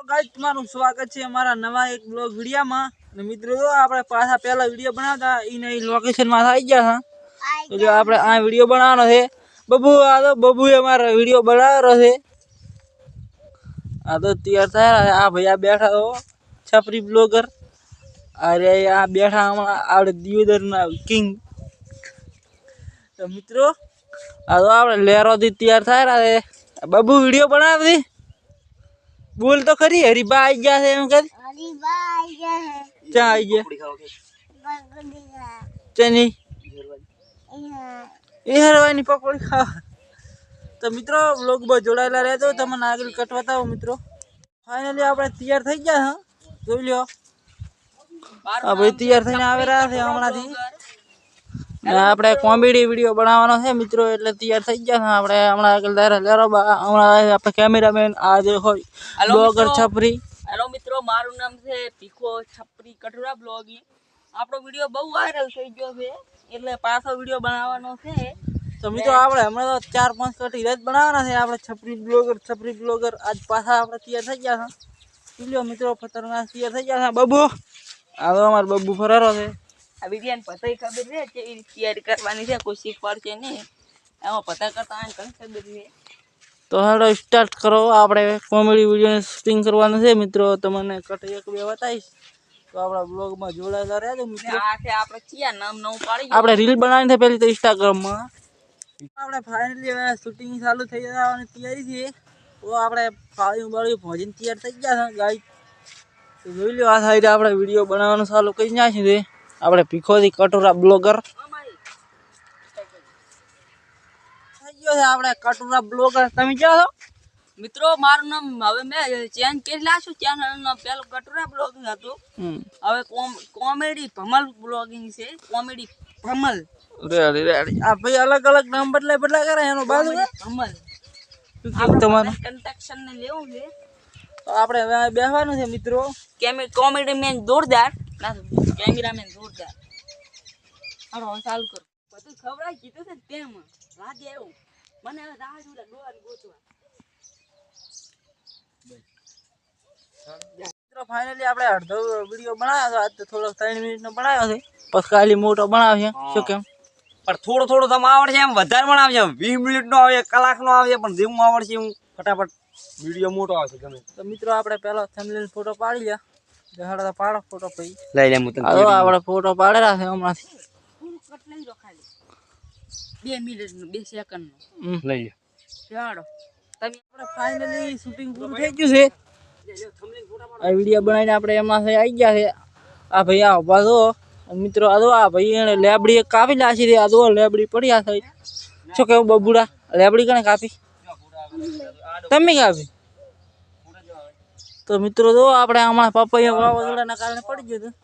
Guys તમારું સ્વાગત છે અમારા નવા એક બ્લોગ વિડિયોમાં અને મિત્રો જો આપણે પાછા પહેલા વિડિયો બનાવતા ઈને લોકેશન માં આવી ગયા છે તો જો આપણે આ વિડિયો બનાવવાનો છે બબુ આ તો બબુએ અમારો વિડિયો બનાવવાનો છે આ તો તૈયાર થાય આ ભૈયા બેઠા હો છપરી બ્લોગર અરે આ બેઠા હમણાં આપણે દિયોદરના કિંગ તો મિત્રો આ તો આપણે લેરોથી તૈયાર થાય રે બબુ વિડિયો બનાવી बोल तो खरी हरीबा आई गया है हम कर हरीबा आई गया है क्या आई गया चनी ये हरवानी पकोड़ी खा तो मित्रों लोग बहुत जोड़ायला रहे तो તમને આગળ કટવાતા હો મિત્રો ફાઇનલી આપણે તૈયાર થઈ ગયા હા જોઈ લ્યો આ ભાઈ તૈયાર થઈને આવે રહ્યા છે હમણાંથી આપણે કોમેડી વિડિયો બનાવવાનો છે મિત્રો એટલે તૈયાર થઈ ગયા આપણે હમણાં આગળ લેરો હમણાં આપણે કેમેરામેન આ જે હોય બ્લોગર છપરી હેલો મિત્રો મારું નામ છે ભીખો છપરી કટોરા બ્લોગિંગ આપણો વિડિયો બહુ વાયરલ થઈ ગયો છે એટલે પાછો વિડિયો બનાવવાનો છે તો મિત્રો આપણે હમણાં તો 4-5 કટ જ બનાવવાના છે આપણે છપરી બ્લોગર આજ પાછા આપણે તૈયાર થઈ ગયા છે લ્યો મિત્રો ખતરનાક તૈયાર થઈ ગયા છે બબુ આ તો અમાર બબુ ફરારો છે આ વિડિયાને પતાઈ ખબર છે કે તૈયારી કરવાની છે કોઈ શીખવાડશે નહીં એમાં પતા કરતા આને કંઈ ખબર છે તો હેડો સ્ટાર્ટ કરો આપણે કોમેડી વિડિયોની શૂટિંગ કરવાનું છે મિત્રો તમને કટ એક બે બતાવીશ તો આપણા બ્લોગમાં જોડાયેલા રહેજો મિત્રો આ છે આપણે ચિયા નામ નવું પાડી આપણે રીલ બનાવવાની છે પહેલી તો ઇન્સ્ટાગ્રામમાં આપણે ફાઇનલી હવે શૂટિંગ ચાલુ થઈ જવાની તૈયારી છે તો આપણે ફાળ્યું બાળ્યું ભોજન તૈયાર થઈ ગયા છે ગાઈસ તો જોઈ લો આ સાઈડ આપણે વિડિયો બનાવવાનું ચાલુ કરી નાખ્યું છે આપણે ભીખોથી કટોરા બ્લોગર આપણે કટોરા બ્લોગર તમે ક્યાં છો મિત્રો મારું નામ હવે મેં ચેન્જ કરી લાશું ચેનલ નો પેલો કટોરા બ્લોગિંગ હતું હવે કોમેડી ભમલ બ્લોગિંગ છે કોમેડી ભમલ રેડી આ ભાઈ અલગ અલગ નામ બદલા કરે એનો બાજુ ભમલ તમારું કન્ટેક્શન ને લેવું છે તો આપણે હવે બેસવાનું છે મિત્રો કોમેડી મેન જોરદાર કેમેરામેન જોરદાર હાલો ચાલુ કરો બધું ખવડાવી કીધું છે તેમ લાગે એવું મને હવે રાહ જોડા ડોર ગોતવા મિત્રો ફાઇનલી આપણે અડધો વિડિયો બનાવ્યો છે આજ તો થોડો 3 મિનિટનો બનાવ્યો છે પછી કાલી મોટો બનાવશે શું કેમ પણ થોડો તમે આવડશે એમ વધારે બનાવશે 20 મિનિટનો આવે કલાકનો આવે પણ જેવું આવડશે હું ફટાફટ વિડિયો મોટો આવશે ગમે તો મિત્રો આપણે પહેલો થંબનેલ ફોટો પાડી લ્યા જહાડા પાડો ફોટો પછી લઈ લે હું તને આપણે ફોટો પાડેલા છે હમણાંથી પૂરું કટ લઈ લો ખાલી 2 મિનિટનો 2 સેકન્ડનો લઈ લે ચાલો તમે આપણે ફાઇનલી શૂટિંગ પૂરું થઈ ગયું છે આ વિડિયો બનાવીને આપણે એમાં આવી ગયા છે આ ભાઈ આ ઉભા છો મિત્રો આ ભાઈ એને લેબડી એક કાપી લાશી છે આ લેબડી પડી આ થઈ શું કેવું બબુડા લેબડી કને કાપી તમે કાપી તો મિત્રો જો આપણે હમણાં પપૈયા વાવાઝોડાના કારણે પડી ગયું હતું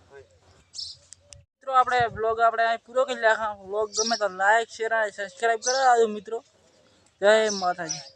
મિત્રો આપણે બ્લોગ આપણે પૂરો કરી નાખ્યો બ્લોગ ગમે તો લાઈક શેર અને સબસ્ક્રાઇબ કરો મિત્રો જય માતાજી।